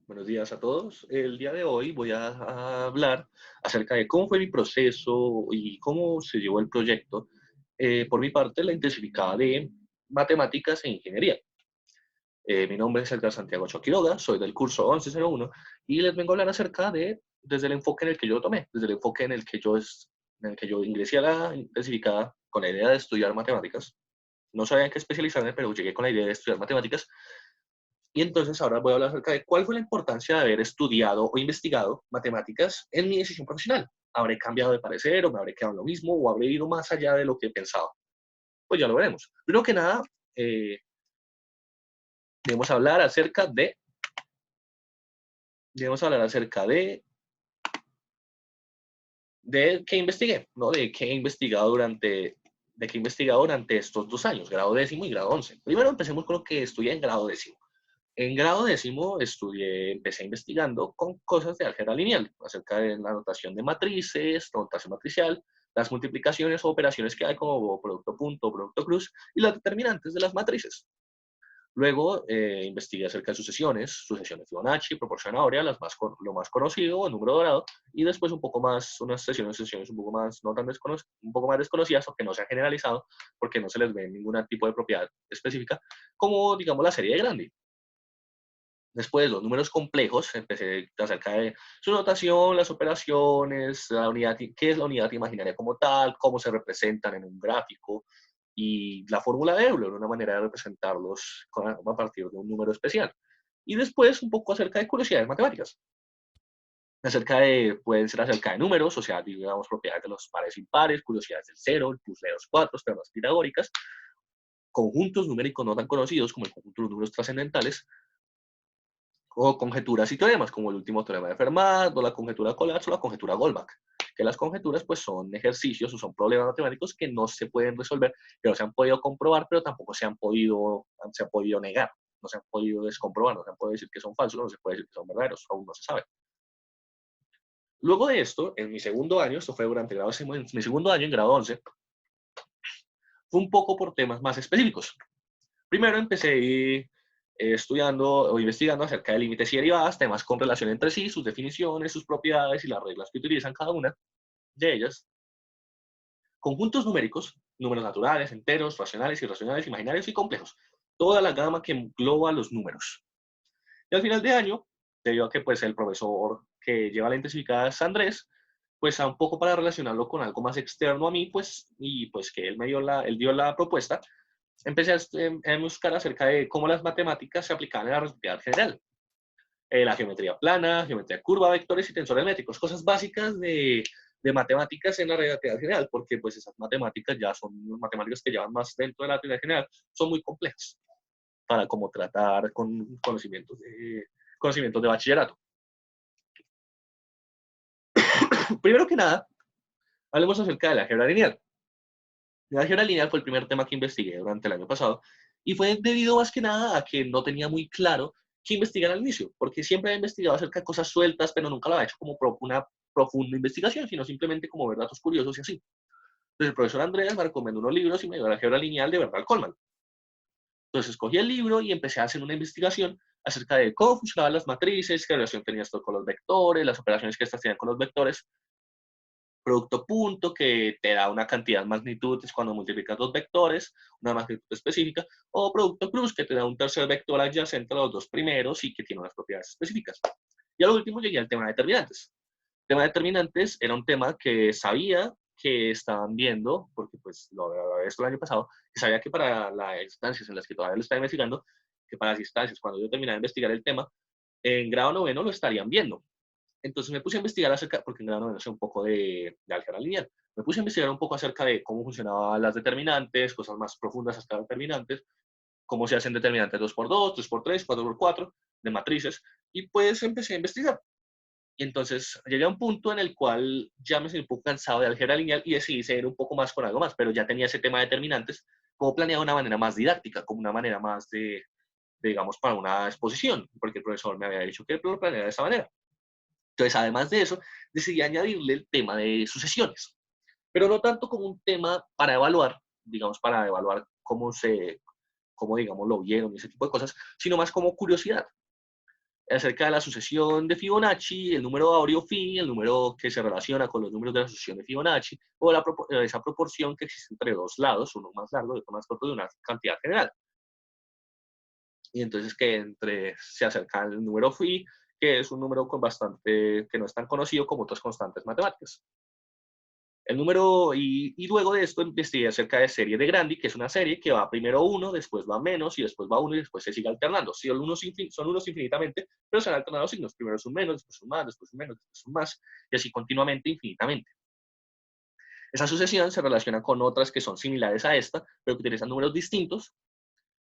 Buenos días a todos. El día de hoy voy a hablar acerca de cómo fue mi proceso y cómo se llevó el proyecto. Por mi parte, la intensificada de matemáticas e ingeniería. Mi nombre es Edgar Santiago Choquiroga, soy del curso 1101 y les vengo a hablar acerca de, desde el enfoque en el que yo lo tomé, desde el enfoque en el que yo ingresé a la intensificada con la idea de estudiar matemáticas. No sabía en qué especializarme, pero llegué con la idea de estudiar matemáticas. Y entonces ahora voy a hablar acerca de cuál fue la importancia de haber estudiado o investigado matemáticas en mi decisión profesional. ¿Habré cambiado de parecer o me habré quedado en lo mismo o habré ido más allá de lo que pensaba? Pues ya lo veremos. Primero que nada, eh, debemos hablar acerca de, debemos hablar acerca de qué investigué, ¿no? De qué he investigado durante estos 2 años, grado décimo y grado 11. Primero empecemos con lo que estudié en grado décimo. En grado décimo empecé investigando con cosas de álgebra lineal, acerca de la notación de matrices, notación matricial, las multiplicaciones o operaciones que hay como producto punto, producto cruz y las determinantes de las matrices. Luego investigué acerca de sucesiones Fibonacci, proporción áurea, lo más conocido, el número dorado, y después un poco más, sesiones un poco más, no tan un poco más desconocidas o que no se han generalizado porque no se les ve ningún tipo de propiedad específica, como digamos la serie de Grandi. Después, los números complejos, empecé acerca de su notación, las operaciones, la unidad, qué es la unidad imaginaria como tal, cómo se representan en un gráfico y la fórmula de Euler, una manera de representarlos a partir de un número especial. Y después, un poco acerca de curiosidades matemáticas. Pueden ser acerca de números, o sea, digamos, propiedades de los pares impares, curiosidades del cero, el plus de los cuatro, teoremas pitagóricas, conjuntos numéricos no tan conocidos como el conjunto de los números trascendentales, o conjeturas y teoremas, como el último teorema de Fermat, o la conjetura de Collatz, o la conjetura Goldbach. Que las conjeturas pues son ejercicios o son problemas matemáticos que no se pueden resolver, que no se han podido comprobar, pero tampoco se han podido negar, no se han podido descomprobar, no se han podido decir que son falsos, no se puede decir que son verdaderos, aún no se sabe. Luego de esto, en mi segundo año, esto fue durante el grado, en mi segundo año, en grado 11, fue un poco por temas más específicos. Primero empecé estudiando o investigando acerca de límites y derivadas, temas con relación entre sí, sus definiciones, sus propiedades y las reglas que utilizan cada una de ellas. Conjuntos numéricos, números naturales, enteros, racionales, irracionales, imaginarios y complejos. Toda la gama que engloba los números. Y al final de año, debido a que pues, el profesor que lleva la intensificada es Andrés, pues a un poco para relacionarlo con algo más externo a mí, pues, y pues que él dio la propuesta, empecé a buscar acerca de cómo las matemáticas se aplicaban en la relatividad general. La geometría plana, geometría curva, vectores y tensores métricos, cosas básicas de matemáticas en la relatividad general, porque pues esas matemáticas ya son matemáticas que llevan más dentro de la relatividad general, son muy complejas para como tratar con conocimientos de bachillerato. Primero que nada, hablemos acerca de la álgebra lineal. La álgebra lineal fue el primer tema que investigué durante el año pasado y fue debido más que nada a que no tenía muy claro qué investigar al inicio, porque siempre he investigado acerca de cosas sueltas, pero nunca lo había hecho como una profunda investigación, sino simplemente como ver datos curiosos y así. Entonces el profesor Andrés me recomendó unos libros y me dio la álgebra lineal de Bernard Coleman. Entonces escogí el libro y empecé a hacer una investigación acerca de cómo funcionaban las matrices, qué relación tenía esto con los vectores, las operaciones que estas tenían con los vectores, producto punto, que te da una cantidad de magnitudes cuando multiplicas dos vectores, una magnitud específica, o producto cruz, que te da un tercer vector adyacente a los dos primeros y que tiene unas propiedades específicas. Y a lo último llegué al tema de determinantes. El tema de determinantes era un tema que sabía que estaban viendo, porque pues lo había visto el año pasado, que sabía que para las instancias en las que todavía lo estaba investigando, que para las instancias, cuando yo terminara de investigar el tema, en grado noveno lo estarían viendo. Entonces me puse a investigar acerca, porque en grado noveno sé un poco de álgebra lineal, me puse a investigar un poco acerca de cómo funcionaban las determinantes, cosas más profundas hasta determinantes, cómo se hacen determinantes 2x2, 3x3, 4x4, de matrices, y pues empecé a investigar. Y entonces llegué a un punto en el cual ya me sentí un poco cansado de álgebra lineal y decidí seguir un poco más con algo más, pero ya tenía ese tema de determinantes como planeado de una manera más didáctica, como una manera más digamos, para una exposición, porque el profesor me había dicho que lo planeara de esa manera. Entonces, además de eso, decidí añadirle el tema de sucesiones, pero no tanto como un tema para evaluar, digamos, para evaluar cómo digamos, lo vieron y ese tipo de cosas, sino más como curiosidad. acerca de la sucesión de Fibonacci, el número áureo phi, el número que se relaciona con los números de la sucesión de Fibonacci, o esa proporción que existe entre dos lados, uno más largo y otro más corto, de una cantidad general. Y entonces se acerca al número phi, que es un número que no es tan conocido como otras constantes matemáticas. Y luego de esto investigué acerca de serie de Grandi, que es una serie que va primero 1, después va menos, y después va 1, y después se sigue alternando. Sí, son unos infinitamente, pero se han alternado signos. Primero es un menos, después un más, después un menos, después un más, y así continuamente, infinitamente. Esa sucesión se relaciona con otras que son similares a esta, pero que utilizan números distintos.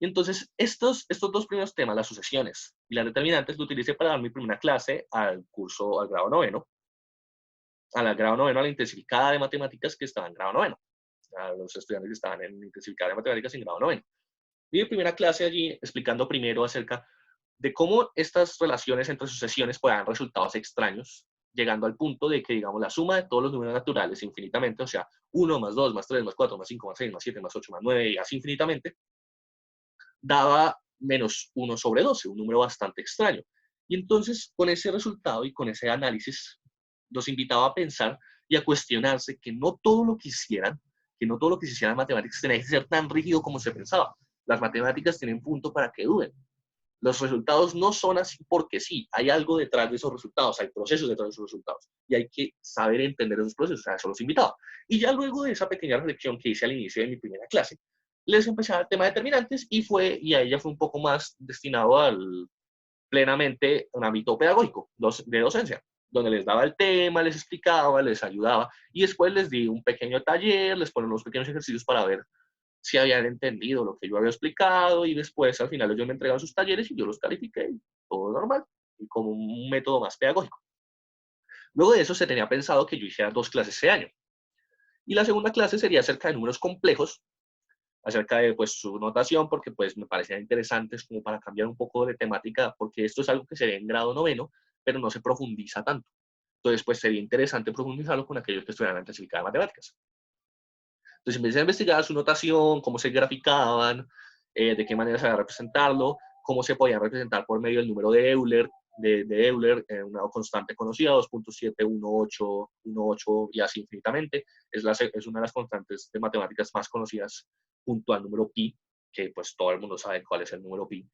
Y entonces, estos dos primeros temas, las sucesiones y las determinantes, lo utilicé para dar mi primera clase al grado noveno, al grado noveno, a la intensificada de matemáticas que estaba en grado noveno, a los estudiantes que estaban en intensificada de matemáticas en grado noveno. Y mi primera clase allí explicando primero acerca de cómo estas relaciones entre sucesiones pueden dar resultados extraños, llegando al punto de que, digamos, la suma de todos los números naturales infinitamente, o sea, 1 más 2 más 3 más 4 más 5 más 6 más 7 más 8 más 9 y así infinitamente, daba menos 1 sobre 12, un número bastante extraño. Y entonces, con ese resultado y con ese análisis, los invitaba a pensar y a cuestionarse que no todo lo que hicieran, que no todo lo que se hiciera en matemáticas tenía que ser tan rígido como se pensaba. Las matemáticas tienen punto para que duden. Los resultados no son así porque sí, hay algo detrás de esos resultados, hay procesos detrás de esos resultados y hay que saber entender esos procesos, a eso los invitaba. Y ya luego de esa pequeña reflexión que hice al inicio de mi primera clase, les empecé a dar tema de determinantes y a ella fue un poco más destinado plenamente a un ámbito pedagógico, de docencia, donde les daba el tema, les explicaba, les ayudaba y después les di un pequeño taller, les ponen unos pequeños ejercicios para ver si habían entendido lo que yo había explicado y después al final ellos me entregaban sus talleres y yo los califiqué, todo normal, y como un método más pedagógico. Luego de eso se tenía pensado que yo hiciera 2 clases ese año. Y la segunda clase sería acerca de números complejos, acerca de pues, su notación, porque pues me parecían interesantes como para cambiar un poco de temática, porque esto es algo que se ve en grado noveno, pero no se profundiza tanto. Entonces, pues sería interesante profundizarlo con aquellos que estudian la clasificada de matemáticas. Entonces empecé a investigar su notación, cómo se graficaban, de qué manera se va a representarlo, cómo se podían representar por medio del número de Euler, una constante conocida, 2.71818 y así infinitamente. Es una de las constantes de matemáticas más conocidas junto al número pi, que pues todo el mundo sabe cuál es el número pi.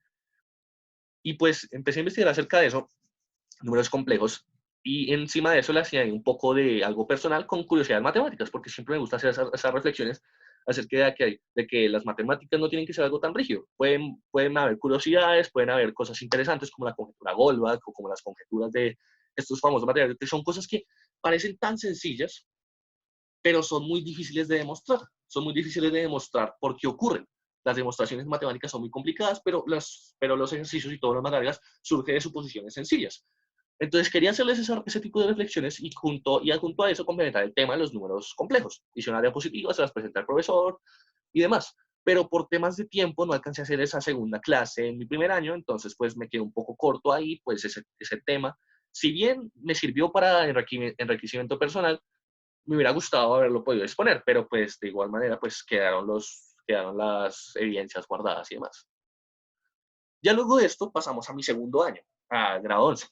Y pues empecé a investigar acerca de eso, números complejos, y encima de eso le hacía un poco de algo personal con curiosidades matemáticas, porque siempre me gusta hacer esas reflexiones acerca de que las matemáticas no tienen que ser algo tan rígido. Pueden haber curiosidades, pueden haber cosas interesantes como la conjetura Goldbach o como las conjeturas de estos famosos materiales, que son cosas que parecen tan sencillas, pero son muy difíciles de demostrar. Son muy difíciles de demostrar porque ocurren. Las demostraciones matemáticas son muy complicadas, pero los ejercicios y todas las matemáticas surgen de suposiciones sencillas. Entonces quería hacerles ese tipo de reflexiones y junto a eso complementar el tema de los números complejos. Hice una diapositiva, se las presenté al profesor y demás. Pero por temas de tiempo no alcancé a hacer esa segunda clase en mi primer año, entonces pues me quedé un poco corto ahí, pues ese tema. Si bien me sirvió para enriquecimiento personal, me hubiera gustado haberlo podido exponer, pero pues de igual manera pues quedaron las evidencias guardadas y demás. Ya luego de esto pasamos a mi segundo año, a grado 11,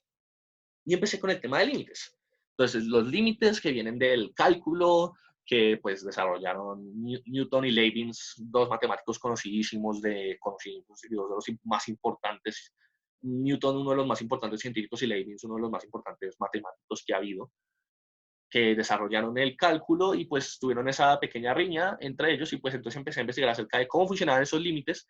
y empecé con el tema de límites. Entonces, los límites que vienen del cálculo, que pues desarrollaron Newton y Leibniz, dos matemáticos conocidísimos, dos de los más importantes. Newton, uno de los más importantes científicos, y Leibniz, uno de los más importantes matemáticos que ha habido, que desarrollaron el cálculo y pues tuvieron esa pequeña riña entre ellos y pues entonces empecé a investigar acerca de cómo funcionaban esos límites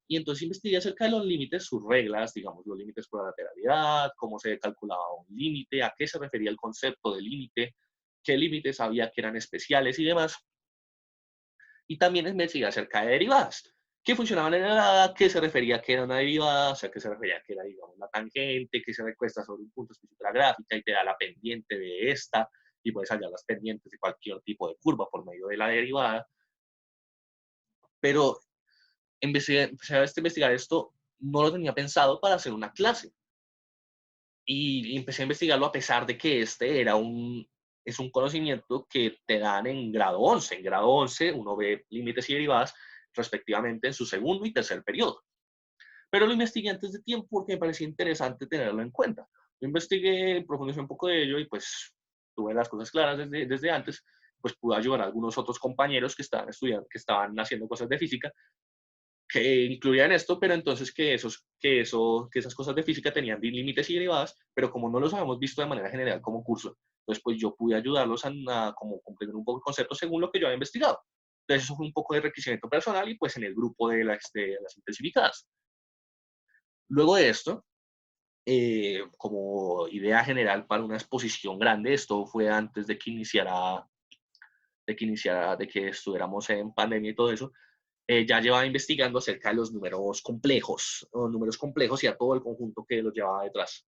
y entonces investigué acerca de los límites, sus reglas, digamos, los límites por la lateralidad, cómo se calculaba un límite, a qué se refería el concepto de límite, qué límites había que eran especiales y demás. Y también investigué acerca de derivadas, qué funcionaban en la qué se refería a que era una derivada, o sea, qué se refería a que era, digamos, la tangente, que se recuesta sobre un punto específico de la gráfica y te da la pendiente de esta, y puedes hallar las pendientes de cualquier tipo de curva por medio de la derivada. Pero empecé a investigar esto, no lo tenía pensado para hacer una clase. Y empecé a investigarlo a pesar de que es un conocimiento que te dan en grado 11. En grado 11 uno ve límites y derivadas respectivamente en su segundo y tercer periodo. pero lo investigué antes de tiempo porque me parecía interesante tenerlo en cuenta. Lo investigué, profundicé un poco de ello y pues tuve las cosas claras desde antes, pues pude ayudar a algunos otros compañeros que estaban estudiando, que estaban haciendo cosas de física, que incluían esto, pero entonces que esas cosas de física tenían límites y derivadas, pero como no los habíamos visto de manera general como curso, entonces pues yo pude ayudarlos a como comprender un poco el concepto según lo que yo había investigado. Entonces eso fue un poco de enriquecimiento personal y pues en el grupo de las intensificadas. Luego de esto, como idea general para una exposición grande, esto fue antes de que estuviéramos en pandemia y todo eso, ya llevaba investigando acerca de los números complejos y a todo el conjunto que los llevaba detrás.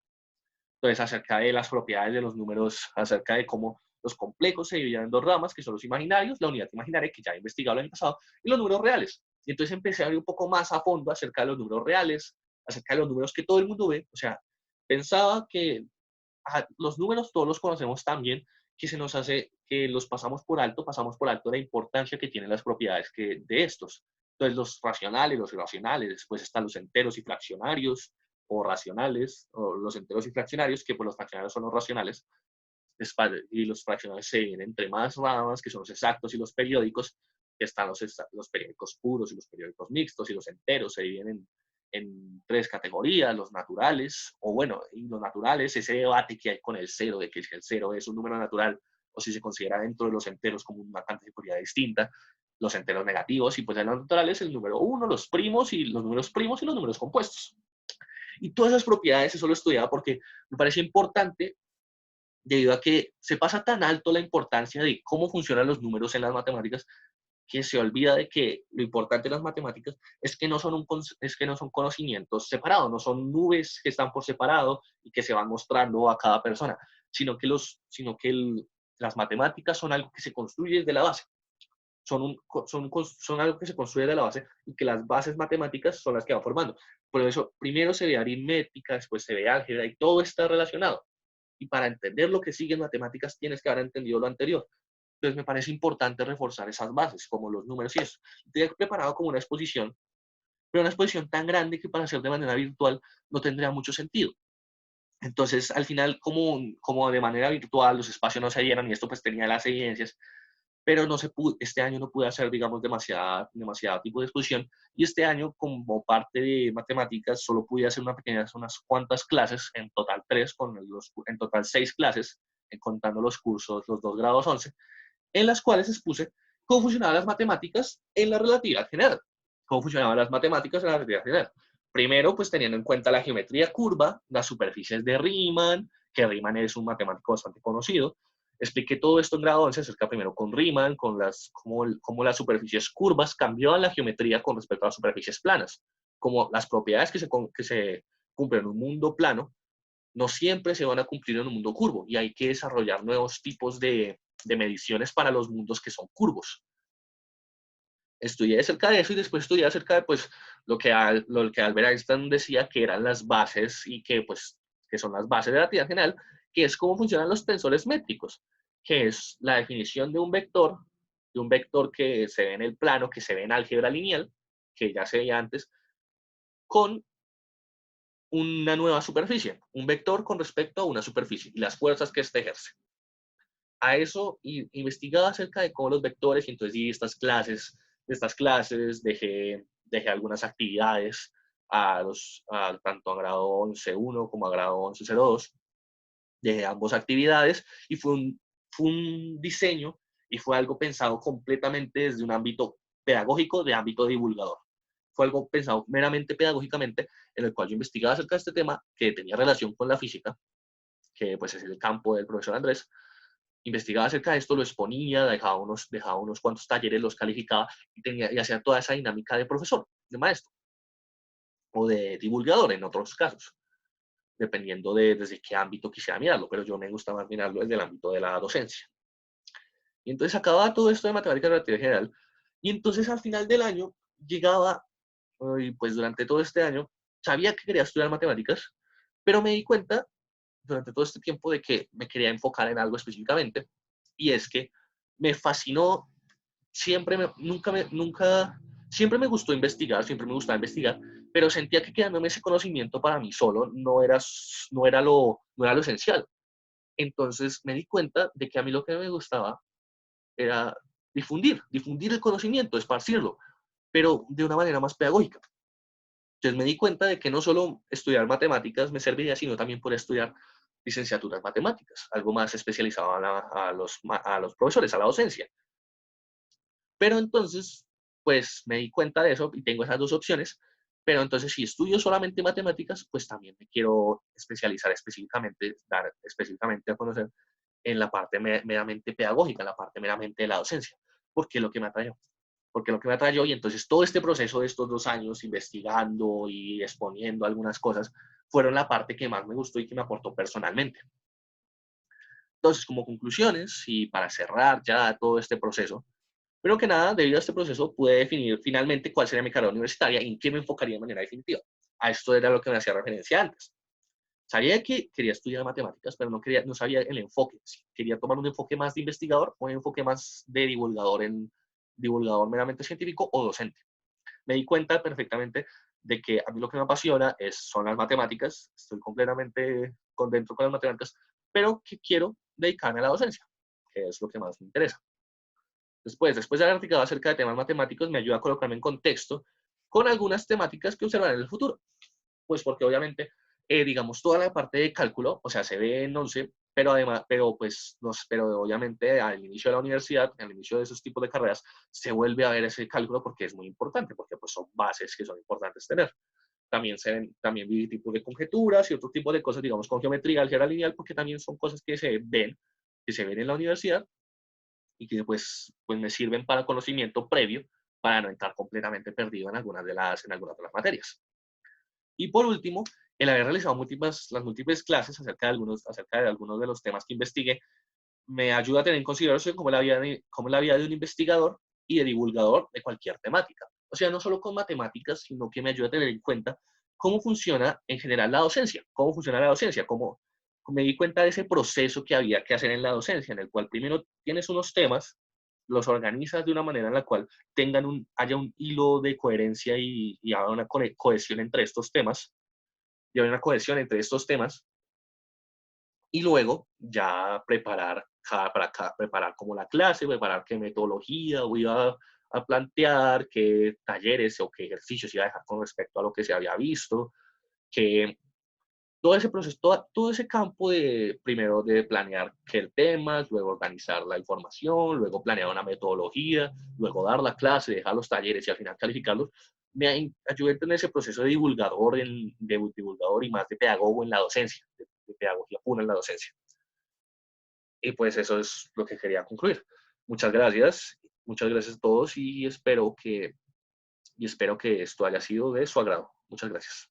Entonces, acerca de las propiedades de los números, acerca de cómo los complejos se dividían en dos ramas, que son los imaginarios, la unidad imaginaria, que ya he investigado el año pasado, y los números reales. Y entonces empecé a ver un poco más a fondo acerca de los números reales, acerca de los números que todo el mundo ve. O sea, pensaba que los números todos los conocemos tan bien que se nos hace que los pasamos por alto la importancia que tienen las propiedades de estos. Entonces, los racionales, los irracionales, después están los enteros y fraccionarios, o racionales, o los enteros y fraccionarios, que pues los fraccionarios son los racionales, y los fraccionarios se dividen entre más ramas, que son los exactos y los periódicos, que están los periódicos puros y los periódicos mixtos, y los enteros se dividen en tres categorías, los naturales, o bueno, y los naturales, ese debate que hay con el cero, de que si el cero es un número natural, o si se considera dentro de los enteros como una categoría distinta, los enteros negativos, y pues en los naturales el número uno, los primos y los números primos y los números compuestos. Y todas esas propiedades, eso lo estudiaba porque me parece importante debido a que se pasa tan alto la importancia de cómo funcionan los números en las matemáticas que se olvida de que lo importante de las matemáticas es que es que no son conocimientos separados, no son nubes que están por separado y que se van mostrando a cada persona, sino que las matemáticas son algo que se construye desde la base. Son algo que se construye de la base y que las bases matemáticas son las que van formando. Por eso, primero se ve aritmética, después se ve álgebra y todo está relacionado. Y para entender lo que sigue en matemáticas tienes que haber entendido lo anterior. Entonces me parece importante reforzar esas bases, como los números y eso. Estoy preparado como una exposición, pero una exposición tan grande que para hacer de manera virtual no tendría mucho sentido. Entonces, al final, como de manera virtual los espacios no se dieron y esto pues tenía las evidencias, pero no se pudo, este año no pude hacer, digamos, demasiado tipo de exposición, y este año, como parte de matemáticas, solo pude hacer unas cuantas clases, en total tres, en total 6 clases, contando los cursos, los 2 grados 11, en las cuales expuse cómo funcionaban las matemáticas en la relatividad general. Cómo funcionaban las matemáticas en la relatividad general. Primero, pues teniendo en cuenta la geometría curva, las superficies de Riemann, que Riemann es un matemático bastante conocido. Expliqué todo esto en grado 11, acerca primero con Riemann, cómo las superficies curvas cambiaban la geometría con respecto a las superficies planas, como las propiedades que se cumplen en un mundo plano no siempre se van a cumplir en un mundo curvo y hay que desarrollar nuevos tipos de mediciones para los mundos que son curvos. Estudié acerca de eso y después estudié acerca de pues, lo que Albert Einstein decía que eran las bases y que son las bases de la relatividad general, que es cómo funcionan los tensores métricos, que es la definición de un vector que se ve en el plano, que se ve en álgebra lineal, que ya se veía antes, con una nueva superficie, un vector con respecto a una superficie y las fuerzas que éste ejerce. A eso investigaba acerca de cómo los vectores, y entonces di estas clases dejé algunas actividades tanto a grado 11.1 como a grado 11.02, dejé ambas actividades y fue un diseño y fue algo pensado completamente desde un ámbito pedagógico, de ámbito divulgador. Fue algo pensado meramente pedagógicamente, en el cual yo investigaba acerca de este tema que tenía relación con la física, que pues es el campo del profesor Andrés. Investigaba acerca de esto, lo exponía, dejaba unos cuantos talleres, los calificaba y hacía toda esa dinámica de profesor, de maestro o de divulgador en otros casos, dependiendo desde qué ámbito quisiera mirarlo, pero yo me gusta más mirarlo desde el ámbito de la docencia. Y entonces acababa todo esto de matemática relativa general y entonces al final del año llegaba, y pues durante todo este año, sabía que quería estudiar matemáticas, pero me di cuenta durante todo este tiempo de que me quería enfocar en algo específicamente, y es que me fascinó, nunca Siempre me gustó investigar, siempre me gustaba investigar, pero sentía que quedándome ese conocimiento para mí solo no era lo esencial. Entonces me di cuenta de que a mí lo que me gustaba era difundir el conocimiento, esparcirlo, pero de una manera más pedagógica. Entonces me di cuenta de que no solo estudiar matemáticas me serviría, sino también poder estudiar licenciaturas matemáticas, algo más especializado a los profesores, a la docencia. Pero entonces, pues me di cuenta de eso y tengo esas dos opciones. Pero entonces, si estudio solamente matemáticas, pues también me quiero especializar específicamente, dar específicamente a conocer en la parte meramente pedagógica, en la parte meramente de la docencia, porque es lo que me atrae. Porque lo que me atrayó, y entonces todo este proceso de estos 2 años investigando y exponiendo algunas cosas, fueron la parte que más me gustó y que me aportó personalmente. Entonces, como conclusiones y para cerrar ya todo este proceso, primero que nada, debido a este proceso, pude definir finalmente cuál sería mi carrera universitaria y en qué me enfocaría de manera definitiva. A esto era lo que me hacía referencia antes. Sabía que quería estudiar matemáticas, pero no sabía el enfoque. Si quería tomar un enfoque más de investigador o un enfoque más de divulgador meramente científico o docente. Me di cuenta perfectamente de que a mí lo que me apasiona son las matemáticas, estoy completamente contento con las matemáticas, pero que quiero dedicarme a la docencia, que es lo que más me interesa. Después de haber articulado acerca de temas matemáticos, me ayuda a colocarme en contexto con algunas temáticas que observaré en el futuro. Pues porque obviamente, digamos, toda la parte de cálculo, o sea, se ve en 11, pero además, pero obviamente al inicio de la universidad, al inicio de esos tipos de carreras, se vuelve a ver ese cálculo porque es muy importante, porque pues son bases que son importantes tener. También vi tipos de conjeturas y otro tipo de cosas, digamos, con geometría, álgebra lineal, porque también son cosas que se ven en la universidad y que pues me sirven para conocimiento previo para no entrar completamente perdido en algunas de las materias. Y por último, el haber realizado las múltiples clases acerca de algunos de los temas que investigué, me ayuda a tener en consideración cómo la vida de un investigador y de divulgador de cualquier temática. O sea, no solo con matemáticas, sino que me ayuda a tener en cuenta cómo funciona en general la docencia, cómo funciona la docencia, cómo me di cuenta de ese proceso que había que hacer en la docencia, en el cual primero tienes unos temas, los organizas de una manera en la cual haya un hilo de coherencia y haya una cohesión entre estos temas, y haya una cohesión entre estos temas, y luego ya preparar como la clase, preparar qué metodología voy a plantear, qué talleres o qué ejercicios iba a dejar con respecto a lo que se había visto, que todo ese proceso, todo ese campo primero de planear qué temas, luego organizar la información, luego planear una metodología, luego dar la clase, dejar los talleres y al final calificarlos, me ayudó a tener ese proceso de divulgador y más de pedagogo en la docencia, de pedagogía pura en la docencia. Y pues eso es lo que quería concluir. Muchas gracias a todos y espero que esto haya sido de su agrado. Muchas gracias.